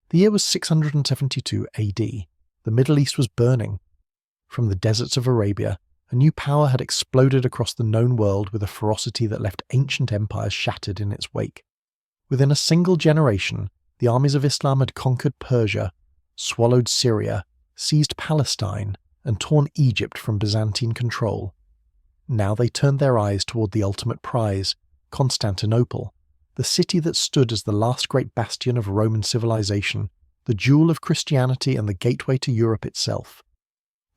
The year was 672 AD. The Middle East was burning. From the deserts of Arabia, a new power had exploded across the known world with a ferocity that left ancient empires shattered in its wake. Within a single generation, the armies of Islam had conquered Persia, swallowed Syria, seized Palestine, and torn Egypt from Byzantine control. Now they turned their eyes toward the ultimate prize, Constantinople, the city that stood as the last great bastion of Roman civilization, the jewel of Christianity and the gateway to Europe itself.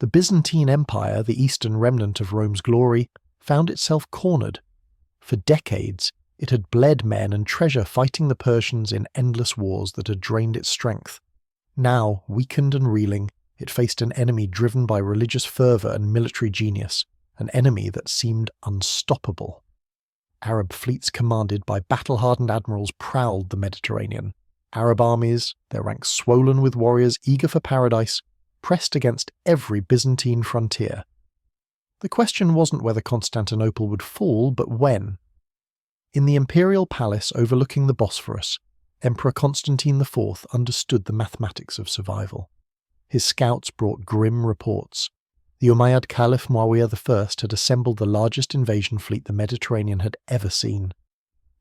The Byzantine Empire, the eastern remnant of Rome's glory, found itself cornered. For decades, it had bled men and treasure fighting the Persians in endless wars that had drained its strength. Now, weakened and reeling, it faced an enemy driven by religious fervour and military genius, an enemy that seemed unstoppable. Arab fleets commanded by battle-hardened admirals prowled the Mediterranean. Arab armies, their ranks swollen with warriors eager for paradise, pressed against every Byzantine frontier. The question wasn't whether Constantinople would fall, but when. In the imperial palace overlooking the Bosphorus, Emperor Constantine IV understood the mathematics of survival. His scouts brought grim reports. The Umayyad Caliph Muawiyah I had assembled the largest invasion fleet the Mediterranean had ever seen.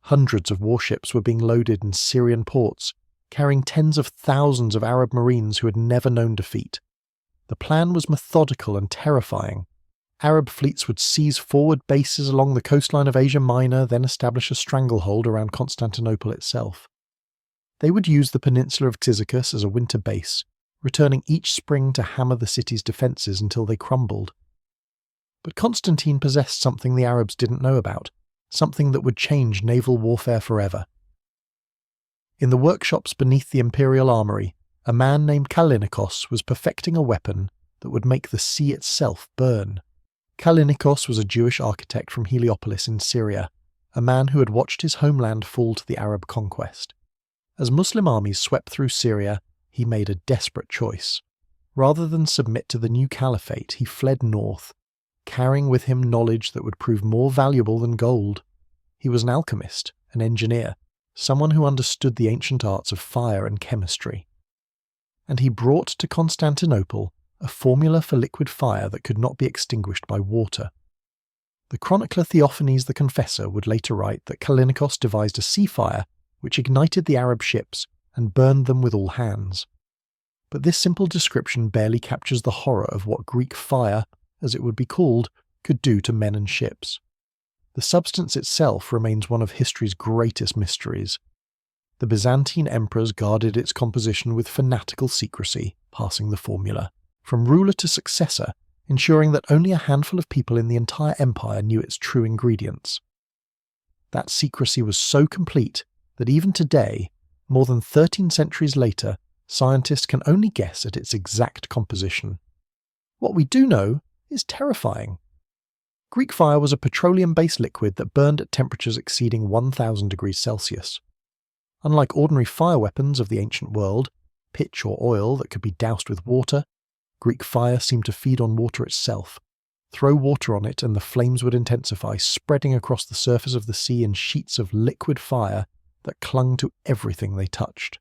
Hundreds of warships were being loaded in Syrian ports, carrying tens of thousands of Arab marines who had never known defeat. The plan was methodical and terrifying. Arab fleets would seize forward bases along the coastline of Asia Minor, then establish a stranglehold around Constantinople itself. They would use the peninsula of Cyzicus as a winter base, returning each spring to hammer the city's defences until they crumbled. But Constantine possessed something the Arabs didn't know about, something that would change naval warfare forever. In the workshops beneath the imperial armoury, a man named Kallinikos was perfecting a weapon that would make the sea itself burn. Kallinikos was a Jewish architect from Heliopolis in Syria, a man who had watched his homeland fall to the Arab conquest. As Muslim armies swept through Syria, he made a desperate choice. Rather than submit to the new caliphate, he fled north, carrying with him knowledge that would prove more valuable than gold. He was an alchemist, an engineer, someone who understood the ancient arts of fire and chemistry. And he brought to Constantinople a formula for liquid fire that could not be extinguished by water. The chronicler Theophanes the Confessor would later write that Kallinikos devised a sea fire which ignited the Arab ships and burned them with all hands. But this simple description barely captures the horror of what Greek fire, as it would be called, could do to men and ships. The substance itself remains one of history's greatest mysteries. The Byzantine emperors guarded its composition with fanatical secrecy, passing the formula from ruler to successor, ensuring that only a handful of people in the entire empire knew its true ingredients. That secrecy was so complete that even today, more than 13 centuries later, scientists can only guess at its exact composition. What we do know is terrifying. Greek fire was a petroleum-based liquid that burned at temperatures exceeding 1000 degrees Celsius. Unlike ordinary fire weapons of the ancient world, pitch or oil that could be doused with water, Greek fire seemed to feed on water itself. Throw water on it and the flames would intensify, spreading across the surface of the sea in sheets of liquid fire that clung to everything they touched.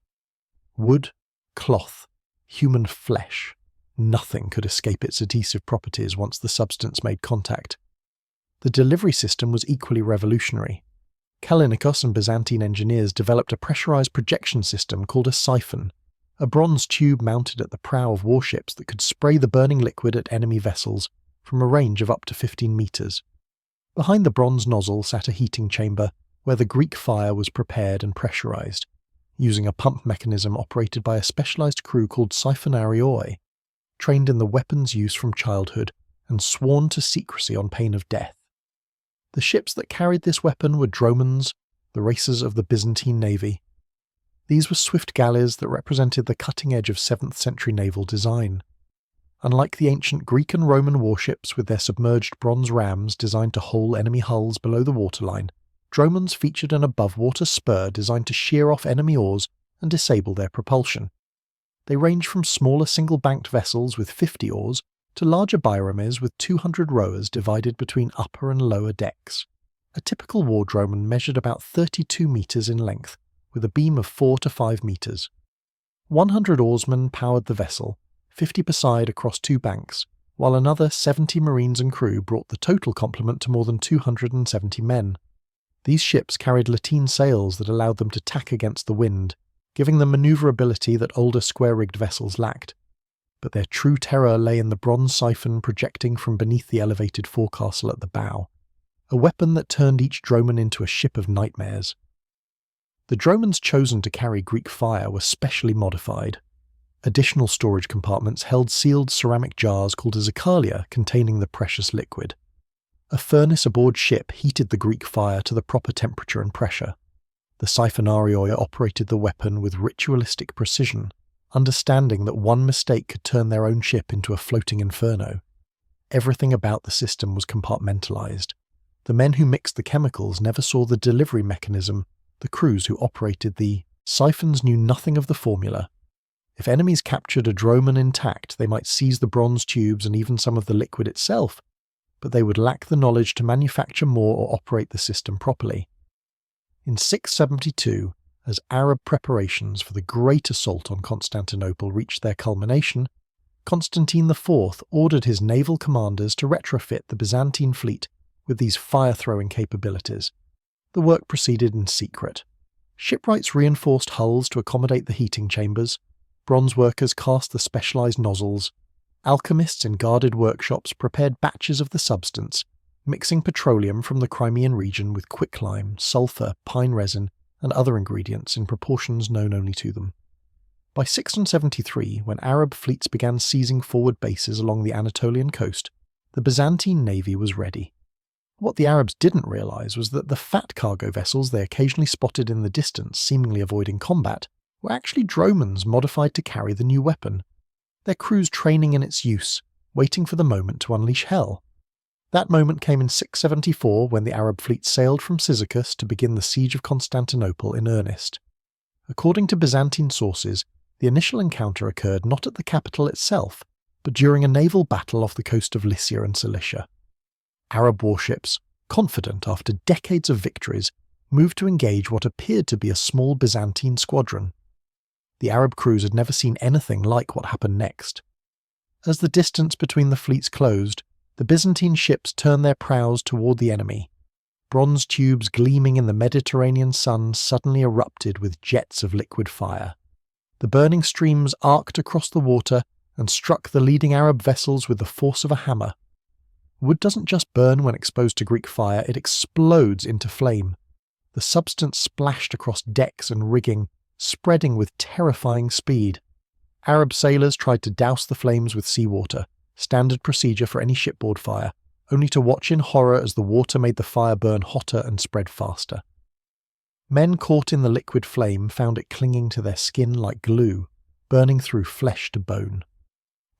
Wood, cloth, human flesh, nothing could escape its adhesive properties once the substance made contact. The delivery system was equally revolutionary. Kallinikos and Byzantine engineers developed a pressurized projection system called a siphon, a bronze tube mounted at the prow of warships that could spray the burning liquid at enemy vessels from a range of up to 15 meters. Behind the bronze nozzle sat a heating chamber where the Greek fire was prepared and pressurized, using a pump mechanism operated by a specialized crew called siphonarioi, trained in the weapon's use from childhood and sworn to secrecy on pain of death. The ships that carried this weapon were dromons, the racers of the Byzantine navy. These were swift galleys that represented the cutting edge of 7th century naval design. Unlike the ancient Greek and Roman warships with their submerged bronze rams designed to hole enemy hulls below the waterline, dromons featured an above-water spur designed to shear off enemy oars and disable their propulsion. They ranged from smaller single-banked vessels with 50 oars to larger biremes with 200 rowers divided between upper and lower decks. A typical war droman measured about 32 meters in length, with a beam of 4 to 5 meters. 100 oarsmen powered the vessel, 50 per side across 2 banks, while another 70 marines and crew brought the total complement to more than 270 men. These ships carried lateen sails that allowed them to tack against the wind, giving them manoeuvrability that older square-rigged vessels lacked. But their true terror lay in the bronze siphon projecting from beneath the elevated forecastle at the bow, a weapon that turned each droman into a ship of nightmares. The dromans chosen to carry Greek fire were specially modified. Additional storage compartments held sealed ceramic jars called a zikalia containing the precious liquid. A furnace aboard ship heated the Greek fire to the proper temperature and pressure. The siphonarioi operated the weapon with ritualistic precision, understanding that one mistake could turn their own ship into a floating inferno. Everything about the system was compartmentalized. The men who mixed the chemicals never saw the delivery mechanism. The crews who operated the siphons knew nothing of the formula. If enemies captured a droman intact, they might seize the bronze tubes and even some of the liquid itself, but they would lack the knowledge to manufacture more or operate the system properly. In 672, as Arab preparations for the great assault on Constantinople reached their culmination, Constantine IV ordered his naval commanders to retrofit the Byzantine fleet with these fire-throwing capabilities. The work proceeded in secret. Shipwrights reinforced hulls to accommodate the heating chambers, bronze workers cast the specialized nozzles, alchemists in guarded workshops prepared batches of the substance, mixing petroleum from the Crimean region with quicklime, sulfur, pine resin, and other ingredients in proportions known only to them. By 673, when Arab fleets began seizing forward bases along the Anatolian coast, the Byzantine navy was ready. What the Arabs didn't realize was that the fat cargo vessels they occasionally spotted in the distance, seemingly avoiding combat, were actually dromans modified to carry the new weapon, their crews training in its use, waiting for the moment to unleash hell. That moment came in 674 when the Arab fleet sailed from Cyzicus to begin the siege of Constantinople in earnest. According to Byzantine sources, the initial encounter occurred not at the capital itself, but during a naval battle off the coast of Lycia and Cilicia. Arab warships, confident after decades of victories, moved to engage what appeared to be a small Byzantine squadron. The Arab crews had never seen anything like what happened next. As the distance between the fleets closed, the Byzantine ships turned their prows toward the enemy. Bronze tubes gleaming in the Mediterranean sun suddenly erupted with jets of liquid fire. The burning streams arced across the water and struck the leading Arab vessels with the force of a hammer. Wood doesn't just burn when exposed to Greek fire, it explodes into flame. The substance splashed across decks and rigging, spreading with terrifying speed. Arab sailors tried to douse the flames with seawater, standard procedure for any shipboard fire, only to watch in horror as the water made the fire burn hotter and spread faster. Men caught in the liquid flame found it clinging to their skin like glue, burning through flesh to bone.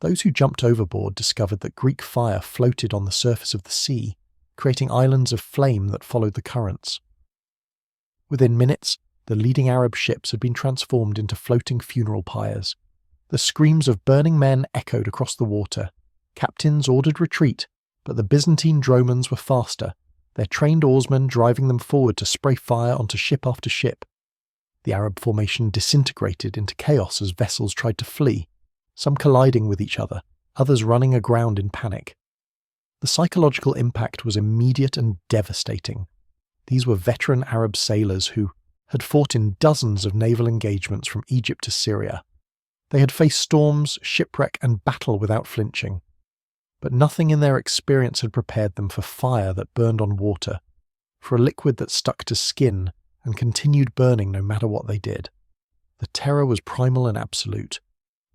Those who jumped overboard discovered that Greek fire floated on the surface of the sea, creating islands of flame that followed the currents. Within minutes, the leading Arab ships had been transformed into floating funeral pyres. The screams of burning men echoed across the water. Captains ordered retreat, but the Byzantine dromans were faster, their trained oarsmen driving them forward to spray fire onto ship after ship. The Arab formation disintegrated into chaos as vessels tried to flee, some colliding with each other, others running aground in panic. The psychological impact was immediate and devastating. These were veteran Arab sailors who had fought in dozens of naval engagements from Egypt to Syria. They had faced storms, shipwreck, and battle without flinching. But nothing in their experience had prepared them for fire that burned on water, for a liquid that stuck to skin and continued burning no matter what they did. The terror was primal and absolute.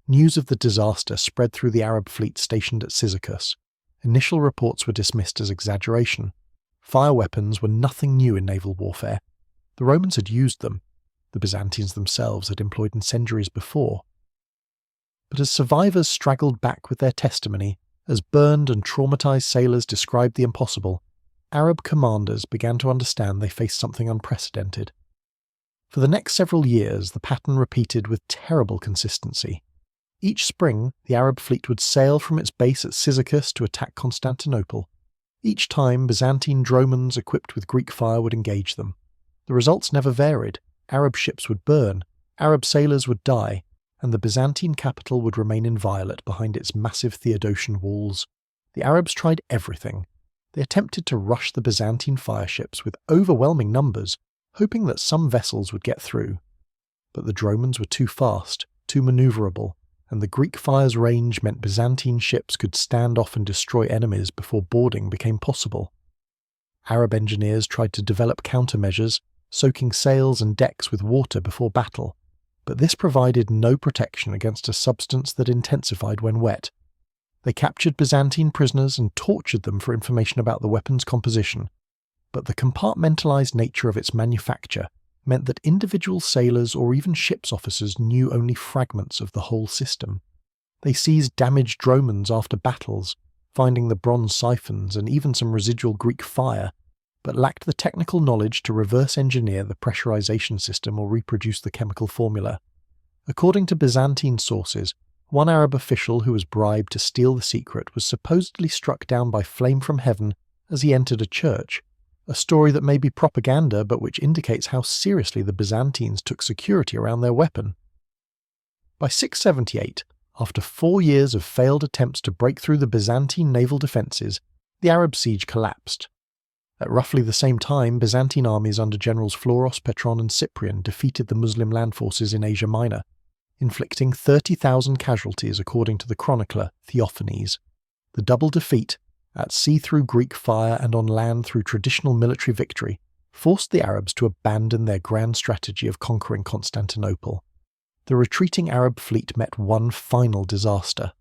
News of the disaster spread through the Arab fleet stationed at Cyzicus. Initial reports were dismissed as exaggeration. Fire weapons were nothing new in naval warfare. The Romans had used them. The Byzantines themselves had employed incendiaries before. But as survivors straggled back with their testimony, as burned and traumatized sailors described the impossible, Arab commanders began to understand they faced something unprecedented. For the next several years, the pattern repeated with terrible consistency. Each spring, the Arab fleet would sail from its base at Cyzicus to attack Constantinople. Each time, Byzantine dromans equipped with Greek fire would engage them. The results never varied. Arab ships would burn, Arab sailors would die, and the Byzantine capital would remain inviolate behind its massive Theodosian walls. The Arabs tried everything. They attempted to rush the Byzantine fireships with overwhelming numbers, hoping that some vessels would get through. But the Dromans were too fast, too maneuverable, and the Greek fire's range meant Byzantine ships could stand off and destroy enemies before boarding became possible. Arab engineers tried to develop countermeasures, soaking sails and decks with water before battle, but this provided no protection against a substance that intensified when wet. They captured Byzantine prisoners and tortured them for information about the weapon's composition, but the compartmentalized nature of its manufacture meant that individual sailors or even ship's officers knew only fragments of the whole system. They seized damaged dromons after battles, finding the bronze siphons and even some residual Greek fire, but lacked the technical knowledge to reverse engineer the pressurization system or reproduce the chemical formula. According to Byzantine sources, one Arab official who was bribed to steal the secret was supposedly struck down by flame from heaven as he entered a church, a story that may be propaganda but which indicates how seriously the Byzantines took security around their weapon. By 678, after 4 years of failed attempts to break through the Byzantine naval defences, the Arab siege collapsed. At roughly the same time, Byzantine armies under generals Floros, Petron and Cyprian defeated the Muslim land forces in Asia Minor, inflicting 30,000 casualties according to the chronicler Theophanes. The double defeat, at sea through Greek fire and on land through traditional military victory, forced the Arabs to abandon their grand strategy of conquering Constantinople. The retreating Arab fleet met one final disaster.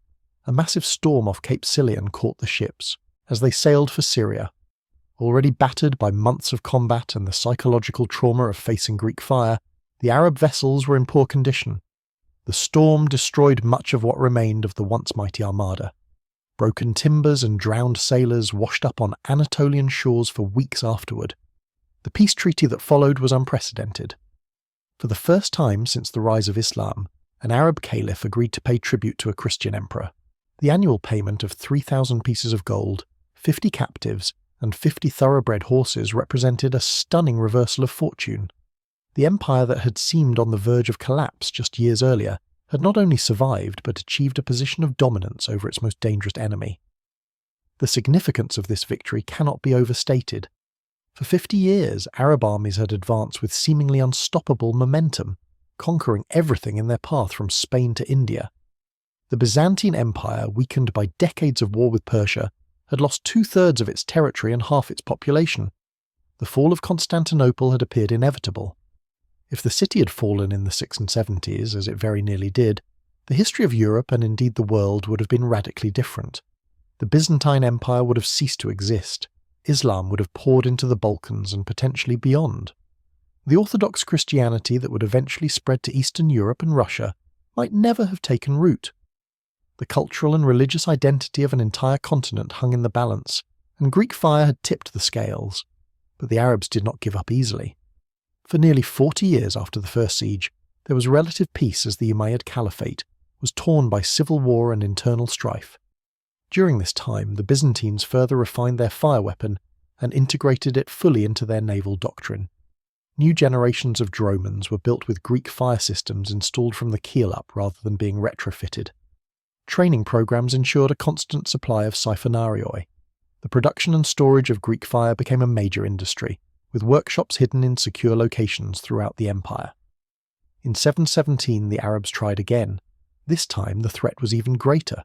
A massive storm off Cape Silion caught the ships as they sailed for Syria. Already battered by months of combat and the psychological trauma of facing Greek fire, the Arab vessels were in poor condition. The storm destroyed much of what remained of the once mighty armada. Broken timbers and drowned sailors washed up on Anatolian shores for weeks afterward. The peace treaty that followed was unprecedented. For the first time since the rise of Islam, an Arab caliph agreed to pay tribute to a Christian emperor. The annual payment of 3,000 pieces of gold, 50 captives, and 50 thoroughbred horses represented a stunning reversal of fortune. The empire that had seemed on the verge of collapse just years earlier had not only survived but achieved a position of dominance over its most dangerous enemy. The significance of this victory cannot be overstated. For 50 years, Arab armies had advanced with seemingly unstoppable momentum, conquering everything in their path from Spain to India. The Byzantine Empire, weakened by decades of war with Persia, had lost 2/3 of its territory and half its population. The fall of Constantinople had appeared inevitable. If the city had fallen in the 670s, as it very nearly did, the history of Europe and indeed the world would have been radically different. The Byzantine Empire would have ceased to exist. Islam would have poured into the Balkans and potentially beyond. The Orthodox Christianity that would eventually spread to Eastern Europe and Russia might never have taken root. The cultural and religious identity of an entire continent hung in the balance, and Greek fire had tipped the scales. But the Arabs did not give up easily. For nearly 40 years after the first siege, there was relative peace as the Umayyad Caliphate was torn by civil war and internal strife. During this time, the Byzantines further refined their fire weapon and integrated it fully into their naval doctrine. New generations of dromons were built with Greek fire systems installed from the keel up rather than being retrofitted. Training programs ensured a constant supply of siphonarioi. The production and storage of Greek fire became a major industry, with workshops hidden in secure locations throughout the empire. In 717 the Arabs tried again. This time the threat was even greater.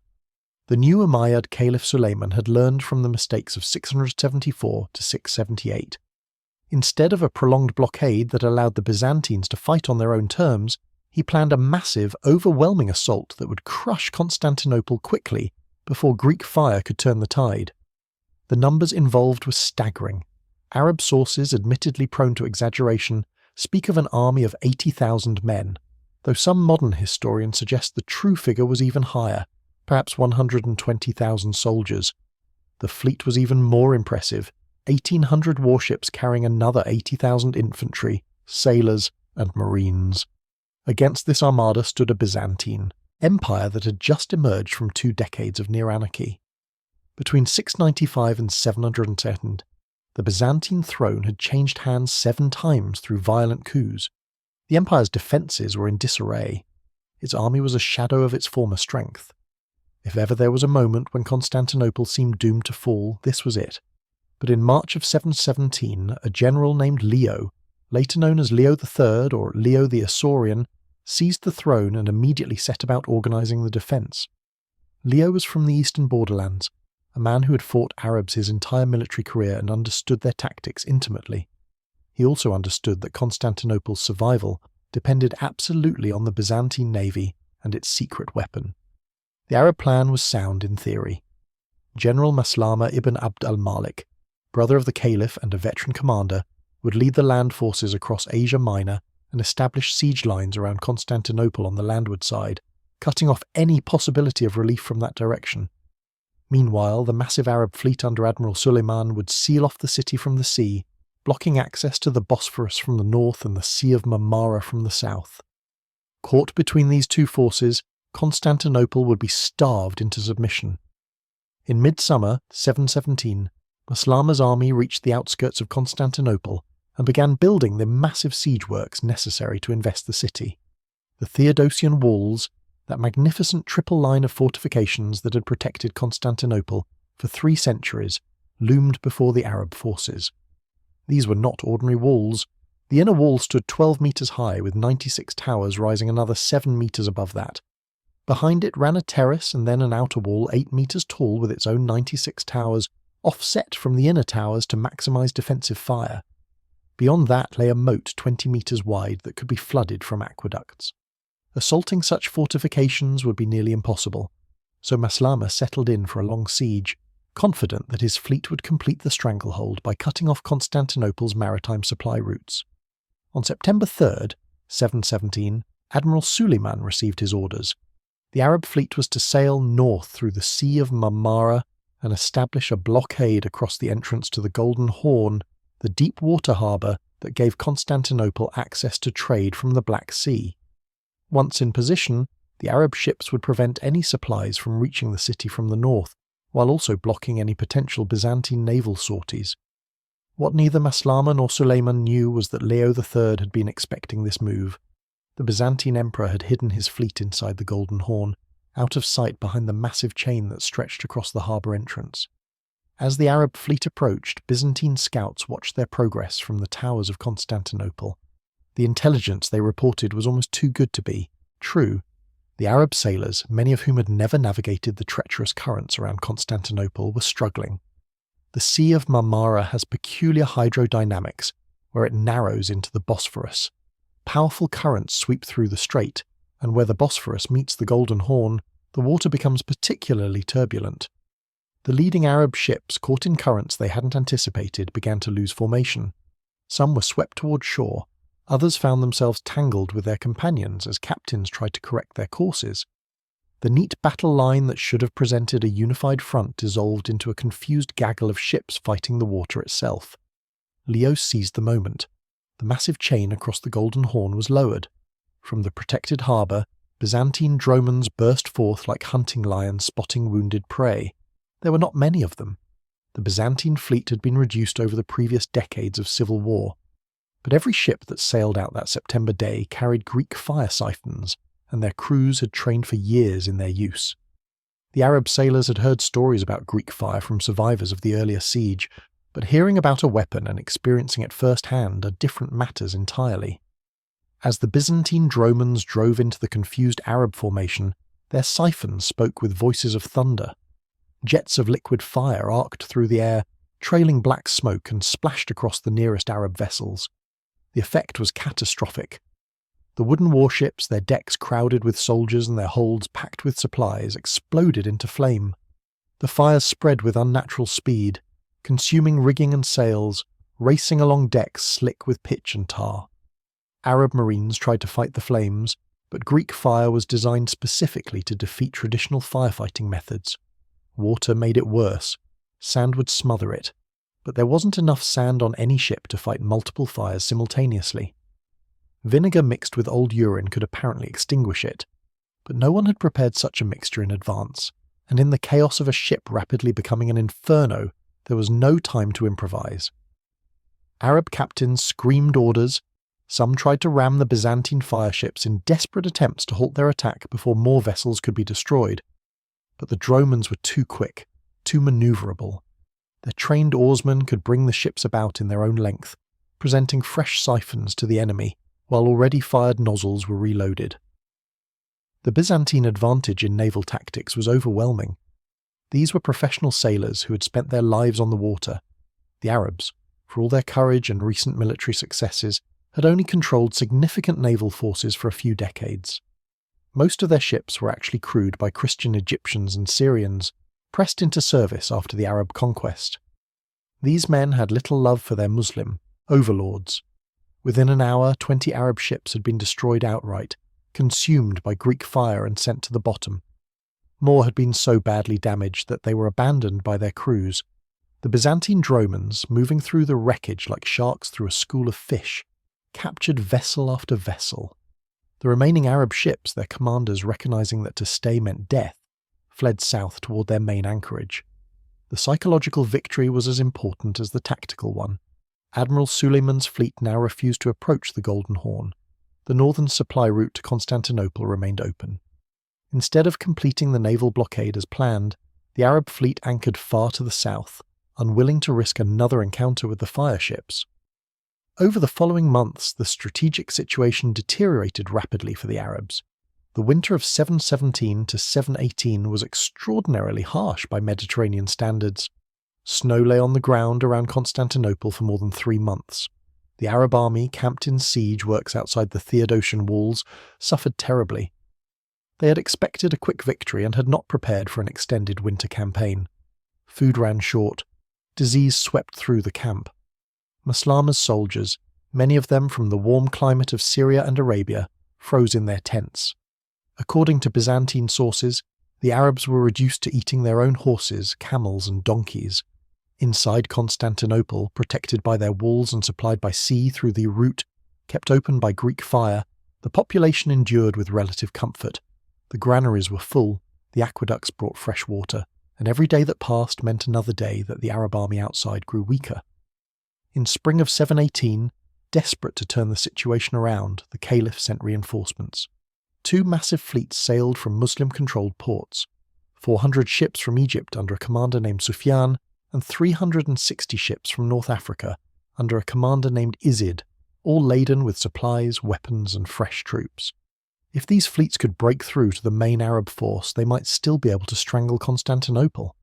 The new Umayyad Caliph Suleiman had learned from the mistakes of 674 to 678. Instead of a prolonged blockade that allowed the Byzantines to fight on their own terms, he planned a massive, overwhelming assault that would crush Constantinople quickly before Greek fire could turn the tide. The numbers involved were staggering. Arab sources, admittedly prone to exaggeration, speak of an army of 80,000 men, though some modern historians suggest the true figure was even higher, perhaps 120,000 soldiers. The fleet was even more impressive, 1,800 warships carrying another 80,000 infantry, sailors, and marines. Against this armada stood a Byzantine empire that had just emerged from 2 decades of near anarchy. Between 695 and 710, the Byzantine throne had changed hands 7 times through violent coups. The empire's defences were in disarray. its army was a shadow of its former strength. If ever there was a moment when Constantinople seemed doomed to fall, this was it. But in March of 717, a general named Leo, later known as Leo III or Leo the Isaurian, seized the throne and immediately set about organising the defence. Leo was from the eastern borderlands, a man who had fought Arabs his entire military career and understood their tactics intimately. He also understood that Constantinople's survival depended absolutely on the Byzantine navy and its secret weapon. The Arab plan was sound in theory. General Maslama ibn Abd al-Malik, brother of the Caliph and a veteran commander, would lead the land forces across Asia Minor and establish siege lines around Constantinople on the landward side, cutting off any possibility of relief from that direction. Meanwhile, the massive Arab fleet under Admiral Suleiman would seal off the city from the sea, blocking access to the Bosphorus from the north and the Sea of Marmara from the south. Caught between these two forces, Constantinople would be starved into submission. In midsummer 717, Maslama's army reached the outskirts of Constantinople and began building the massive siege works necessary to invest the city. The Theodosian walls, that magnificent triple line of fortifications that had protected Constantinople for 3 centuries, loomed before the Arab forces. These were not ordinary walls. The inner wall stood 12 metres high, with 96 towers rising another 7 metres above that. Behind it ran a terrace and then an outer wall 8 metres tall with its own 96 towers, offset from the inner towers to maximise defensive fire. Beyond that lay a moat 20 metres wide that could be flooded from aqueducts. Assaulting such fortifications would be nearly impossible, so Maslama settled in for a long siege, confident that his fleet would complete the stranglehold by cutting off Constantinople's maritime supply routes. On September 3rd, 717, Admiral Suleiman received his orders. The Arab fleet was to sail north through the Sea of Marmara and establish a blockade across the entrance to the Golden Horn, the deep water harbour that gave Constantinople access to trade from the Black Sea. Once in position, the Arab ships would prevent any supplies from reaching the city from the north, while also blocking any potential Byzantine naval sorties. What neither Maslama nor Suleiman knew was that Leo III had been expecting this move. The Byzantine emperor had hidden his fleet inside the Golden Horn, out of sight behind the massive chain that stretched across the harbour entrance. As the Arab fleet approached, Byzantine scouts watched their progress from the towers of Constantinople. The intelligence they reported was almost too good to be true. The Arab sailors, many of whom had never navigated the treacherous currents around Constantinople, were struggling. The Sea of Marmara has peculiar hydrodynamics, where it narrows into the Bosphorus. Powerful currents sweep through the strait, and where the Bosphorus meets the Golden Horn, the water becomes particularly turbulent. The leading Arab ships, caught in currents they hadn't anticipated, began to lose formation. Some were swept toward shore. Others found themselves tangled with their companions as captains tried to correct their courses. The neat battle line that should have presented a unified front dissolved into a confused gaggle of ships fighting the water itself. Leo seized the moment. The massive chain across the Golden Horn was lowered. From the protected harbour, Byzantine dromons burst forth like hunting lions spotting wounded prey. There were not many of them. The Byzantine fleet had been reduced over the previous decades of civil war. But every ship that sailed out that September day carried Greek fire siphons, and their crews had trained for years in their use. The Arab sailors had heard stories about Greek fire from survivors of the earlier siege, but hearing about a weapon and experiencing it firsthand are different matters entirely. As the Byzantine dromons drove into the confused Arab formation, their siphons spoke with voices of thunder. Jets of liquid fire arced through the air, trailing black smoke, and splashed across the nearest Arab vessels. The effect was catastrophic. The wooden warships, their decks crowded with soldiers and their holds packed with supplies, exploded into flame. The fires spread with unnatural speed, consuming rigging and sails, racing along decks slick with pitch and tar. Arab marines tried to fight the flames, but Greek fire was designed specifically to defeat traditional firefighting methods. Water made it worse. Sand would smother it. But there wasn't enough sand on any ship to fight multiple fires simultaneously. Vinegar mixed with old urine could apparently extinguish it, but no one had prepared such a mixture in advance, and in the chaos of a ship rapidly becoming an inferno, there was no time to improvise. Arab captains screamed orders, Some tried to ram the Byzantine fireships in desperate attempts to halt their attack before more vessels could be destroyed. But the dromons were too quick, too manoeuvrable. Their trained oarsmen could bring the ships about in their own length, presenting fresh siphons to the enemy, while already fired nozzles were reloaded. The Byzantine advantage in naval tactics was overwhelming. These were professional sailors who had spent their lives on the water. The Arabs, for all their courage and recent military successes, had only controlled significant naval forces for a few decades. Most of their ships were actually crewed by Christian Egyptians and Syrians, pressed into service after the Arab conquest. These men had little love for their Muslim overlords. Within an hour, 20 Arab ships had been destroyed outright, consumed by Greek fire and sent to the bottom. More had been so badly damaged that they were abandoned by their crews. The Byzantine dromons, moving through the wreckage like sharks through a school of fish, captured vessel after vessel. The remaining Arab ships, their commanders recognizing that to stay meant death, fled south toward their main anchorage. The psychological victory was as important as the tactical one. Admiral Suleiman's fleet now refused to approach the Golden Horn. The northern supply route to Constantinople remained open. Instead of completing the naval blockade as planned, the Arab fleet anchored far to the south, unwilling to risk another encounter with the fireships. Over the following months, the strategic situation deteriorated rapidly for the Arabs. The winter of 717 to 718 was extraordinarily harsh by Mediterranean standards. Snow lay on the ground around Constantinople for more than 3 months. The Arab army, camped in siege works outside the Theodosian walls, suffered terribly. They had expected a quick victory and had not prepared for an extended winter campaign. Food ran short. Disease swept through the camp. Maslama's soldiers, many of them from the warm climate of Syria and Arabia, froze in their tents. According to Byzantine sources, the Arabs were reduced to eating their own horses, camels and donkeys. Inside Constantinople, protected by their walls and supplied by sea through the route, kept open by Greek fire, the population endured with relative comfort. The granaries were full, the aqueducts brought fresh water, and every day that passed meant another day that the Arab army outside grew weaker. In spring of 718, desperate to turn the situation around, the Caliph sent reinforcements. 2 massive fleets sailed from Muslim-controlled ports, 400 ships from Egypt under a commander named Sufyan, and 360 ships from North Africa under a commander named Izid, all laden with supplies, weapons, and fresh troops. If these fleets could break through to the main Arab force, they might still be able to strangle Constantinople.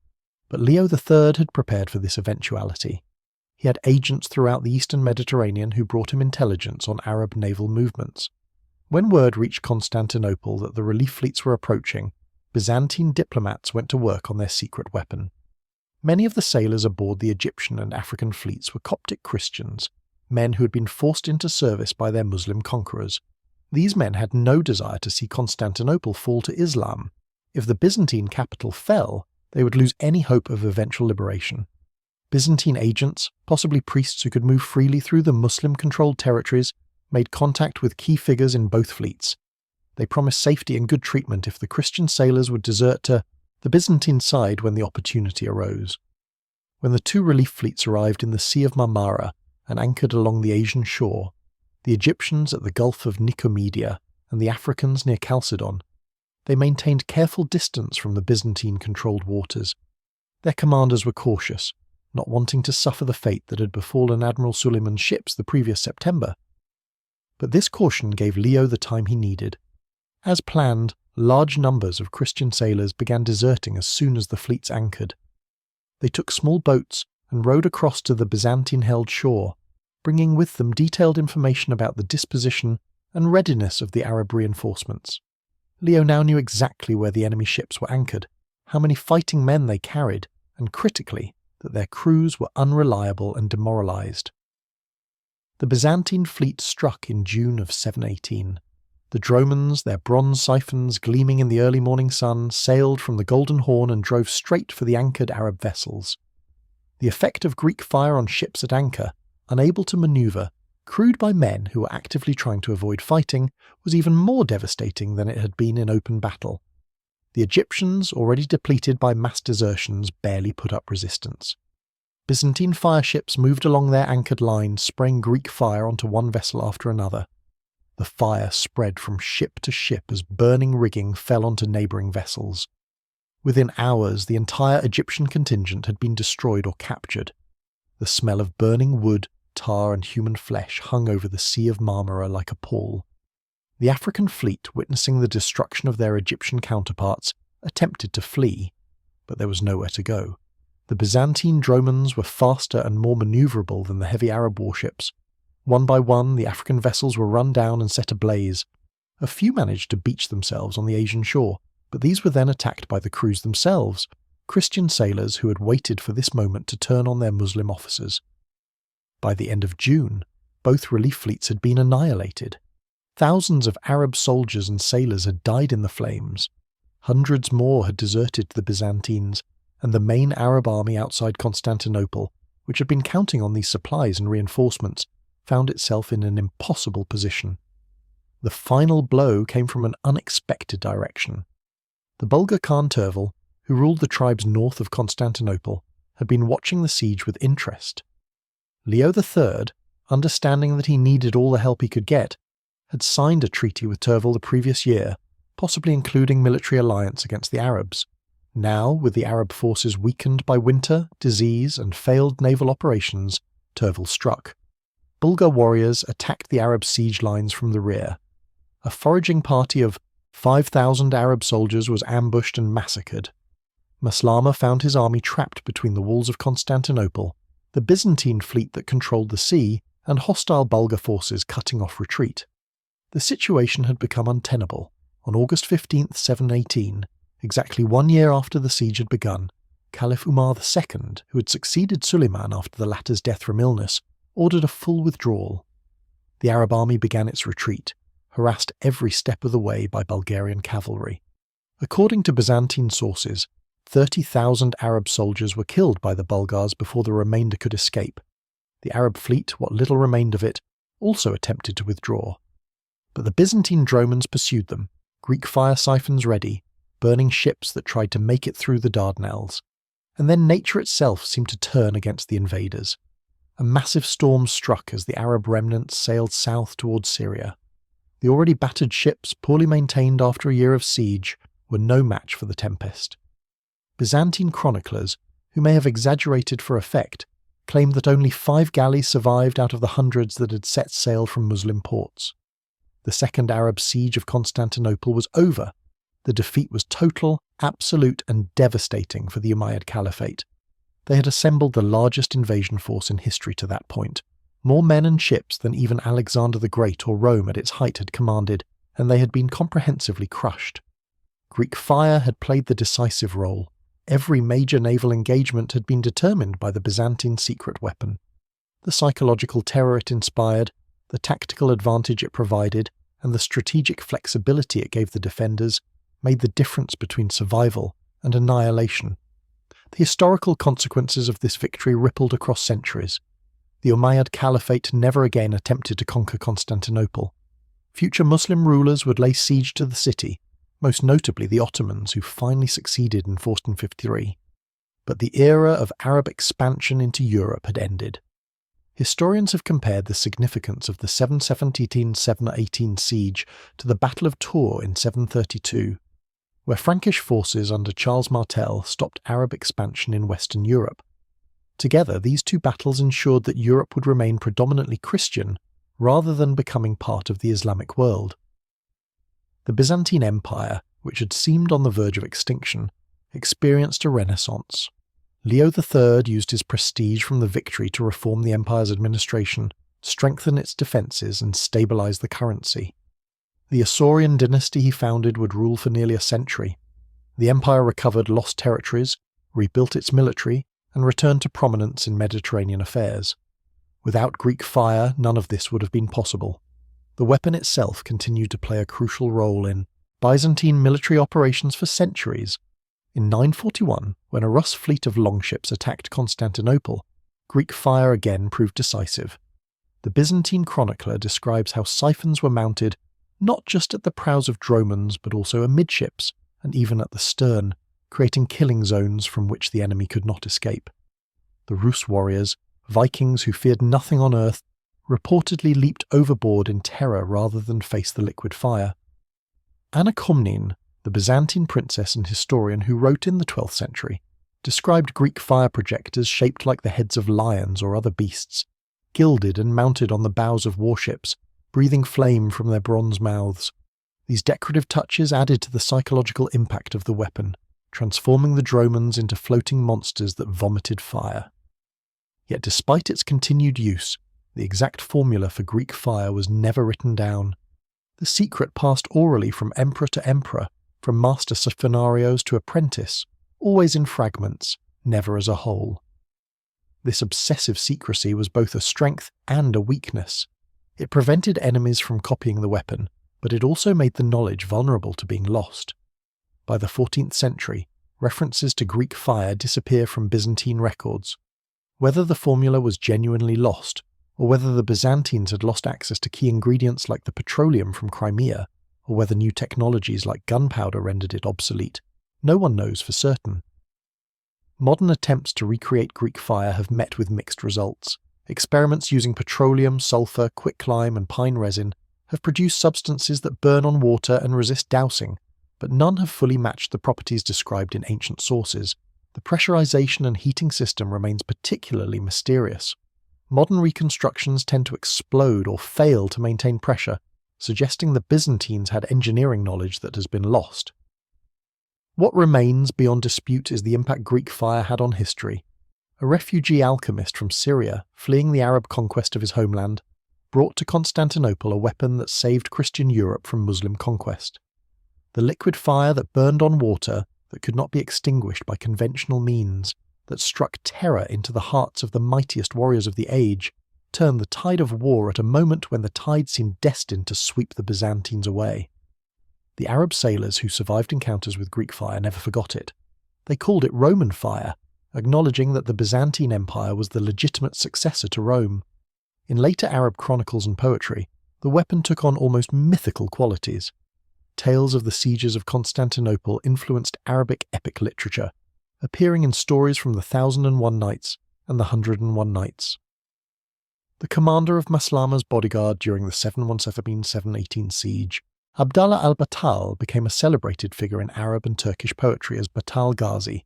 But Leo III had prepared for this eventuality. He had agents throughout the eastern Mediterranean who brought him intelligence on Arab naval movements. When word reached Constantinople that the relief fleets were approaching, Byzantine diplomats went to work on their secret weapon. Many of the sailors aboard the Egyptian and African fleets were Coptic Christians, men who had been forced into service by their Muslim conquerors. These men had no desire to see Constantinople fall to Islam. If the Byzantine capital fell, they would lose any hope of eventual liberation. Byzantine agents, possibly priests who could move freely through the Muslim-controlled territories, made contact with key figures in both fleets. They promised safety and good treatment if the Christian sailors would desert to the Byzantine side when the opportunity arose. When the 2 relief fleets arrived in the Sea of Marmara and anchored along the Asian shore, the Egyptians at the Gulf of Nicomedia and the Africans near Chalcedon, they maintained careful distance from the Byzantine-controlled waters. Their commanders were cautious, not wanting to suffer the fate that had befallen Admiral Suleiman's ships the previous September. But this caution gave Leo the time he needed. As planned, large numbers of Christian sailors began deserting as soon as the fleets anchored. They took small boats and rowed across to the Byzantine-held shore, bringing with them detailed information about the disposition and readiness of the Arab reinforcements. Leo now knew exactly where the enemy ships were anchored, how many fighting men they carried, and critically, that their crews were unreliable and demoralized. The Byzantine fleet struck in June of 718. The dromons, their bronze siphons gleaming in the early morning sun, sailed from the Golden Horn and drove straight for the anchored Arab vessels. The effect of Greek fire on ships at anchor, unable to maneuver, crewed by men who were actively trying to avoid fighting, was even more devastating than it had been in open battle. The Egyptians, already depleted by mass desertions, barely put up resistance. Byzantine fireships moved along their anchored lines, spraying Greek fire onto one vessel after another. The fire spread from ship to ship as burning rigging fell onto neighbouring vessels. Within hours, the entire Egyptian contingent had been destroyed or captured. The smell of burning wood, tar and human flesh hung over the Sea of Marmara like a pall. The African fleet, witnessing the destruction of their Egyptian counterparts, attempted to flee, but there was nowhere to go. The Byzantine dromons were faster and more manoeuvrable than the heavy Arab warships. One by one, the African vessels were run down and set ablaze. A few managed to beach themselves on the Asian shore, but these were then attacked by the crews themselves, Christian sailors who had waited for this moment to turn on their Muslim officers. By the end of June, both relief fleets had been annihilated. Thousands of Arab soldiers and sailors had died in the flames. Hundreds more had deserted the Byzantines, and the main Arab army outside Constantinople, which had been counting on these supplies and reinforcements, found itself in an impossible position. The final blow came from an unexpected direction. The Bulgar Khan Tervel, who ruled the tribes north of Constantinople, had been watching the siege with interest. Leo III, understanding that he needed all the help he could get, had signed a treaty with Tervel the previous year, possibly including military alliance against the Arabs. Now, with the Arab forces weakened by winter, disease, and failed naval operations, Tervel struck. Bulgar warriors attacked the Arab siege lines from the rear. A foraging party of 5,000 Arab soldiers was ambushed and massacred. Maslama found his army trapped between the walls of Constantinople, the Byzantine fleet that controlled the sea, and hostile Bulgar forces cutting off retreat. The situation had become untenable. On August 15, 718, exactly 1 year after the siege had begun, Caliph Umar II, who had succeeded Suleiman after the latter's death from illness, ordered a full withdrawal. The Arab army began its retreat, harassed every step of the way by Bulgarian cavalry. According to Byzantine sources, 30,000 Arab soldiers were killed by the Bulgars before the remainder could escape. The Arab fleet, what little remained of it, also attempted to withdraw. But the Byzantine dromons pursued them, Greek fire siphons ready, burning ships that tried to make it through the Dardanelles. And then nature itself seemed to turn against the invaders. A massive storm struck as the Arab remnants sailed south towards Syria. The already battered ships, poorly maintained after a year of siege, were no match for the tempest. Byzantine chroniclers, who may have exaggerated for effect, claimed that only 5 galleys survived out of the hundreds that had set sail from Muslim ports. The second Arab siege of Constantinople was over. The defeat was total, absolute, and devastating for the Umayyad Caliphate. They had assembled the largest invasion force in history to that point, more men and ships than even Alexander the Great or Rome at its height had commanded, and they had been comprehensively crushed. Greek fire had played the decisive role. Every major naval engagement had been determined by the Byzantine secret weapon. The psychological terror it inspired, the tactical advantage it provided, and the strategic flexibility it gave the defenders made the difference between survival and annihilation. The historical consequences of this victory rippled across centuries. The Umayyad Caliphate never again attempted to conquer Constantinople. Future Muslim rulers would lay siege to the city, most notably the Ottomans, who finally succeeded in 1453. But the era of Arab expansion into Europe had ended. Historians have compared the significance of the 717-718 siege to the Battle of Tours in 732, where Frankish forces under Charles Martel stopped Arab expansion in Western Europe. Together, these two battles ensured that Europe would remain predominantly Christian rather than becoming part of the Islamic world. The Byzantine Empire, which had seemed on the verge of extinction, experienced a renaissance. Leo III used his prestige from the victory to reform the empire's administration, strengthen its defences, and stabilise the currency. The Isaurian dynasty he founded would rule for nearly a century. The empire recovered lost territories, rebuilt its military, and returned to prominence in Mediterranean affairs. Without Greek fire, none of this would have been possible. The weapon itself continued to play a crucial role in Byzantine military operations for centuries. In 941, when a Rus fleet of longships attacked Constantinople, Greek fire again proved decisive. The Byzantine chronicler describes how siphons were mounted not just at the prows of dromons but also amidships, and even at the stern, creating killing zones from which the enemy could not escape. the Rus warriors, Vikings who feared nothing on earth, reportedly leaped overboard in terror rather than face the liquid fire. Anna Komnene, the Byzantine princess and historian who wrote in the 12th century, described Greek fire projectors shaped like the heads of lions or other beasts, gilded and mounted on the bows of warships, breathing flame from their bronze mouths. These decorative touches added to the psychological impact of the weapon, transforming the dromons into floating monsters that vomited fire. Yet despite its continued use, the exact formula for Greek fire was never written down. The secret passed orally from emperor to emperor, from master scenarios to apprentice, always in fragments, never as a whole. This obsessive secrecy was both a strength and a weakness. It prevented enemies from copying the weapon, but it also made the knowledge vulnerable to being lost. By the 14th century, references to Greek fire disappear from Byzantine records. Whether the formula was genuinely lost, or whether the Byzantines had lost access to key ingredients like the petroleum from Crimea, or whether new technologies like gunpowder rendered it obsolete, no one knows for certain. Modern attempts to recreate Greek fire have met with mixed results. Experiments using petroleum, sulfur, quicklime, and pine resin have produced substances that burn on water and resist dousing, but none have fully matched the properties described in ancient sources. The pressurization and heating system remains particularly mysterious. Modern reconstructions tend to explode or fail to maintain pressure, suggesting the Byzantines had engineering knowledge that has been lost. What remains beyond dispute is the impact Greek fire had on history. A refugee alchemist from Syria, fleeing the Arab conquest of his homeland, brought to Constantinople a weapon that saved Christian Europe from Muslim conquest. The liquid fire that burned on water, that could not be extinguished by conventional means, that struck terror into the hearts of the mightiest warriors of the age, turned the tide of war at a moment when the tide seemed destined to sweep the Byzantines away. The Arab sailors who survived encounters with Greek fire never forgot it. They called it Roman fire, acknowledging that the Byzantine Empire was the legitimate successor to Rome. In later Arab chronicles and poetry, the weapon took on almost mythical qualities. Tales of the sieges of Constantinople influenced Arabic epic literature, appearing in stories from the 1001 Nights and the 101 Nights. The commander of Maslama's bodyguard during the 717-718 siege, Abdallah al-Batal, became a celebrated figure in Arab and Turkish poetry as Batal Ghazi,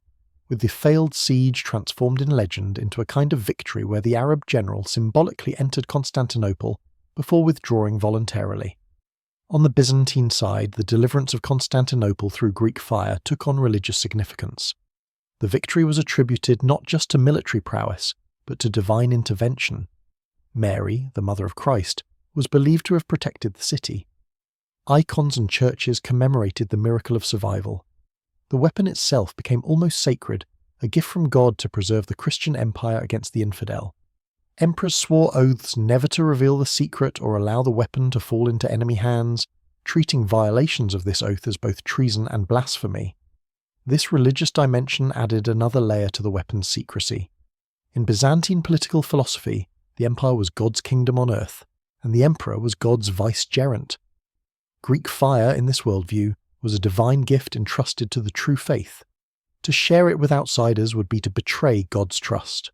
with the failed siege transformed in legend into a kind of victory where the Arab general symbolically entered Constantinople before withdrawing voluntarily. On the Byzantine side, the deliverance of Constantinople through Greek fire took on religious significance. The victory was attributed not just to military prowess, but to divine intervention. Mary, the mother of Christ, was believed to have protected the city. Icons and churches commemorated the miracle of survival. The weapon itself became almost sacred, a gift from God to preserve the Christian empire against the infidel. Emperors swore oaths never to reveal the secret or allow the weapon to fall into enemy hands, treating violations of this oath as both treason and blasphemy. This religious dimension added another layer to the weapon's secrecy. In Byzantine political philosophy, the empire was God's kingdom on earth, and the emperor was God's vicegerent. Greek fire, in this worldview, was a divine gift entrusted to the true faith. To share it with outsiders would be to betray God's trust.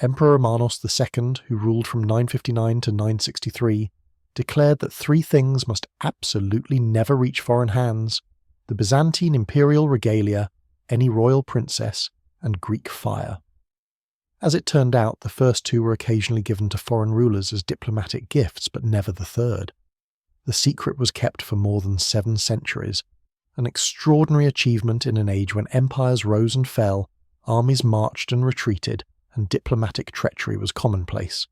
Emperor Romanos II, who ruled from 959 to 963, declared that three things must absolutely never reach foreign hands: the Byzantine imperial regalia, any royal princess, and Greek fire. As it turned out, the first two were occasionally given to foreign rulers as diplomatic gifts, but never the third. The secret was kept for more than 7 centuries, an extraordinary achievement in an age when empires rose and fell, armies marched and retreated, and diplomatic treachery was commonplace.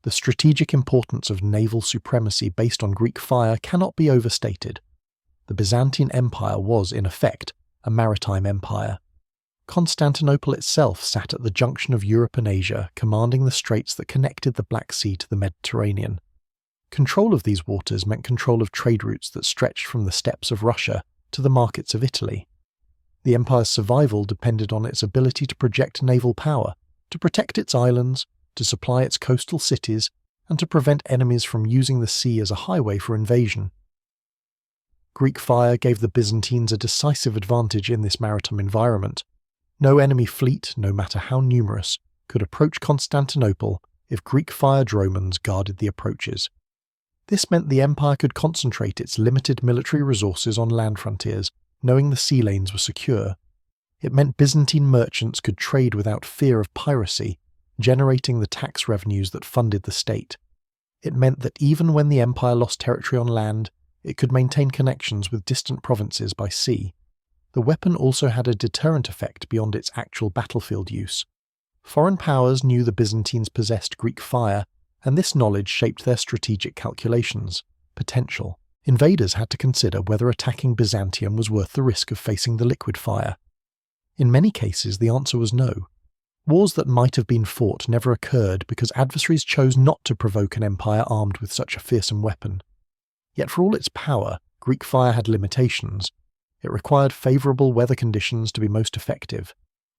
The strategic importance of naval supremacy based on Greek fire cannot be overstated. The Byzantine Empire was, in effect, a maritime empire. Constantinople itself sat at the junction of Europe and Asia, commanding the straits that connected the Black Sea to the Mediterranean. Control of these waters meant control of trade routes that stretched from the steppes of Russia to the markets of Italy. The empire's survival depended on its ability to project naval power, to protect its islands, to supply its coastal cities, and to prevent enemies from using the sea as a highway for invasion. Greek fire gave the Byzantines a decisive advantage in this maritime environment. No enemy fleet, no matter how numerous, could approach Constantinople if Greek fire dromons guarded the approaches. This meant the empire could concentrate its limited military resources on land frontiers, knowing the sea lanes were secure. It meant Byzantine merchants could trade without fear of piracy, generating the tax revenues that funded the state. It meant that even when the empire lost territory on land, it could maintain connections with distant provinces by sea. The weapon also had a deterrent effect beyond its actual battlefield use. Foreign powers knew the Byzantines possessed Greek fire, and this knowledge shaped their strategic calculations. Potential. Invaders had to consider whether attacking Byzantium was worth the risk of facing the liquid fire. In many cases, the answer was no. Wars that might have been fought never occurred because adversaries chose not to provoke an empire armed with such a fearsome weapon. Yet for all its power, Greek fire had limitations. It required favourable weather conditions to be most effective.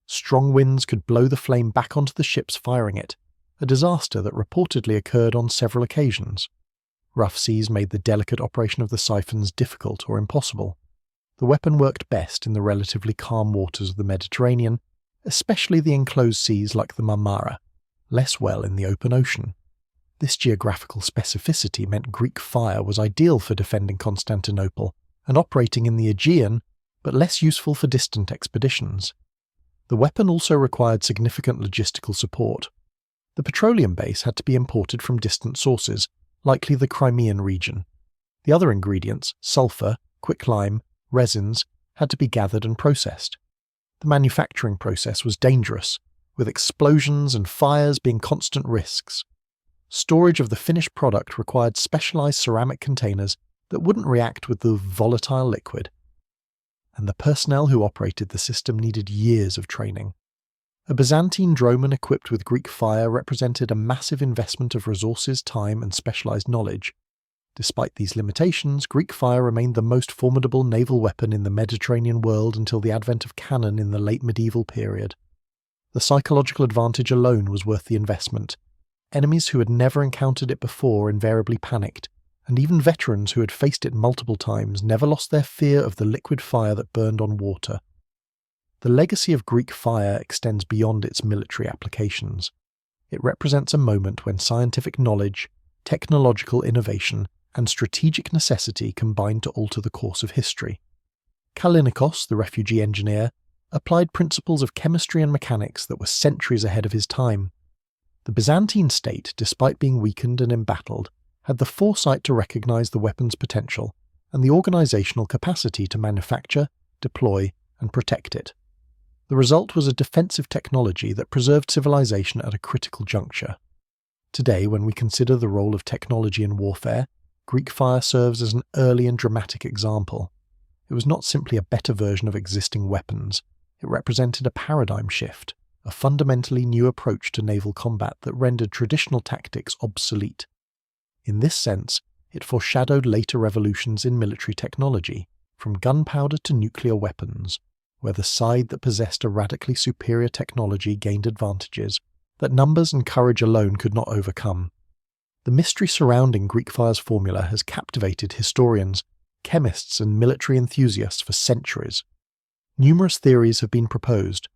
Strong winds could blow the flame back onto the ships firing it, a disaster that reportedly occurred on several occasions. Rough seas made the delicate operation of the siphons difficult or impossible. The weapon worked best in the relatively calm waters of the Mediterranean, especially the enclosed seas like the Marmara, less well in the open ocean. This geographical specificity meant Greek fire was ideal for defending Constantinople and operating in the Aegean, but less useful for distant expeditions. The weapon also required significant logistical support. The petroleum base had to be imported from distant sources, likely the Crimean region. The other ingredients, sulfur, quicklime, resins, had to be gathered and processed. The manufacturing process was dangerous, with explosions and fires being constant risks. Storage of the finished product required specialized ceramic containers that wouldn't react with the volatile liquid. And the personnel who operated the system needed years of training. A Byzantine droman equipped with Greek fire represented a massive investment of resources, time, and specialized knowledge. Despite these limitations, Greek fire remained the most formidable naval weapon in the Mediterranean world until the advent of cannon in the late medieval period. The psychological advantage alone was worth the investment. Enemies who had never encountered it before invariably panicked, and even veterans who had faced it multiple times never lost their fear of the liquid fire that burned on water. The legacy of Greek fire extends beyond its military applications. It represents a moment when scientific knowledge, technological innovation, and strategic necessity combined to alter the course of history. Kallinikos, the refugee engineer, applied principles of chemistry and mechanics that were centuries ahead of his time. The Byzantine state, despite being weakened and embattled, had the foresight to recognize the weapon's potential and the organizational capacity to manufacture, deploy, and protect it. The result was a defensive technology that preserved civilization at a critical juncture. Today, when we consider the role of technology in warfare, Greek fire serves as an early and dramatic example. It was not simply a better version of existing weapons. It represented a paradigm shift, a fundamentally new approach to naval combat that rendered traditional tactics obsolete. In this sense, it foreshadowed later revolutions in military technology, from gunpowder to nuclear weapons, where the side that possessed a radically superior technology gained advantages that numbers and courage alone could not overcome. The mystery surrounding Greek fire's formula has captivated historians, chemists, and military enthusiasts for centuries. Numerous theories have been proposed.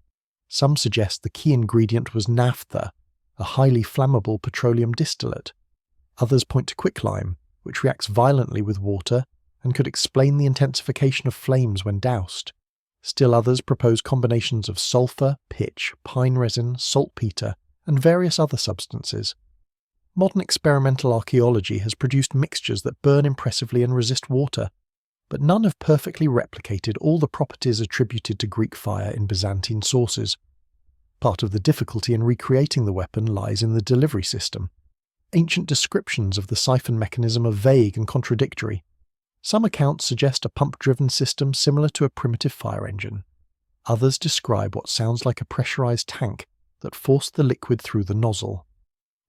Some suggest the key ingredient was naphtha, a highly flammable petroleum distillate. Others point to quicklime, which reacts violently with water and could explain the intensification of flames when doused. Still others propose combinations of sulfur, pitch, pine resin, saltpeter, and various other substances. Modern experimental archaeology has produced mixtures that burn impressively and resist water, but none have perfectly replicated all the properties attributed to Greek fire in Byzantine sources. Part of the difficulty in recreating the weapon lies in the delivery system. Ancient descriptions of the siphon mechanism are vague and contradictory. Some accounts suggest a pump-driven system similar to a primitive fire engine. Others describe what sounds like a pressurized tank that forced the liquid through the nozzle.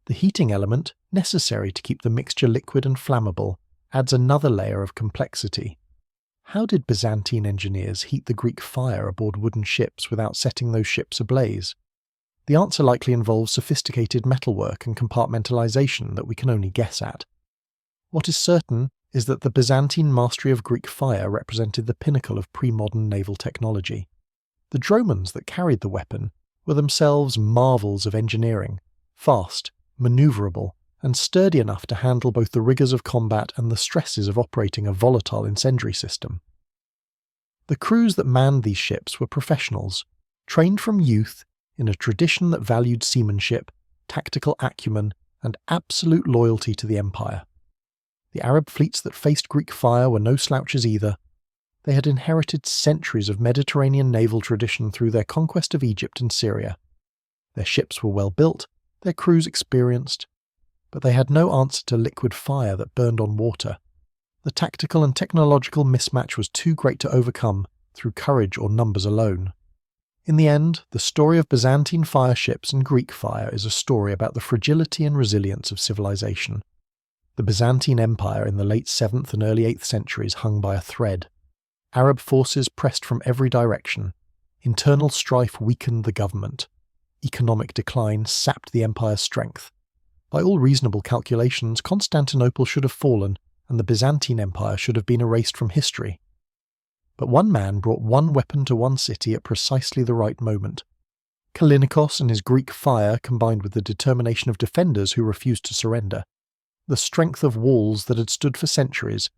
The heating element, necessary to keep the mixture liquid and flammable, adds another layer of complexity. How did Byzantine engineers heat the Greek fire aboard wooden ships without setting those ships ablaze? The answer likely involves sophisticated metalwork and compartmentalization that we can only guess at. What is certain is that the Byzantine mastery of Greek fire represented the pinnacle of pre-modern naval technology. The dromons that carried the weapon were themselves marvels of engineering, fast, maneuverable, and sturdy enough to handle both the rigours of combat and the stresses of operating a volatile incendiary system. The crews that manned these ships were professionals, trained from youth in a tradition that valued seamanship, tactical acumen, and absolute loyalty to the empire. The Arab fleets that faced Greek fire were no slouches either. They had inherited centuries of Mediterranean naval tradition through their conquest of Egypt and Syria. Their ships were well built, their crews experienced, but they had no answer to liquid fire that burned on water. The tactical and technological mismatch was too great to overcome through courage or numbers alone. In the end, the story of Byzantine fire ships and Greek fire is a story about the fragility and resilience of civilization. The Byzantine Empire in the late 7th and early 8th centuries hung by a thread. Arab forces pressed from every direction. Internal strife weakened the government. Economic decline sapped the empire's strength. By all reasonable calculations, Constantinople should have fallen, and the Byzantine Empire should have been erased from history. But one man brought one weapon to one city at precisely the right moment. Callinicos and his Greek fire combined with the determination of defenders who refused to surrender, the strength of walls that had stood for centuries,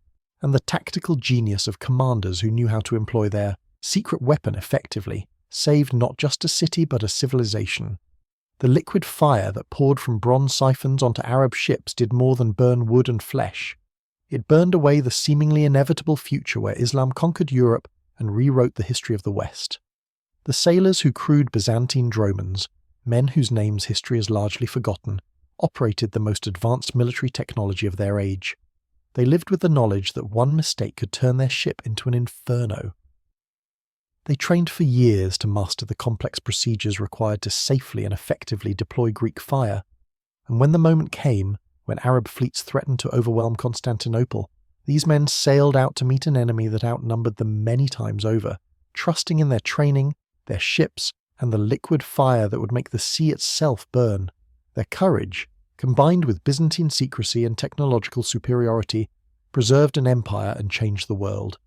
and the tactical genius of commanders who knew how to employ their secret weapon effectively, saved not just a city but a civilization. The liquid fire that poured from bronze siphons onto Arab ships did more than burn wood and flesh. It burned away the seemingly inevitable future where Islam conquered Europe and rewrote the history of the West. The sailors who crewed Byzantine dromons, men whose names history has largely forgotten, operated the most advanced military technology of their age. They lived with the knowledge that one mistake could turn their ship into an inferno. They trained for years to master the complex procedures required to safely and effectively deploy Greek fire, and when the moment came, when Arab fleets threatened to overwhelm Constantinople, these men sailed out to meet an enemy that outnumbered them many times over, trusting in their training, their ships, and the liquid fire that would make the sea itself burn. Their courage, combined with Byzantine secrecy and technological superiority, preserved an empire and changed the world.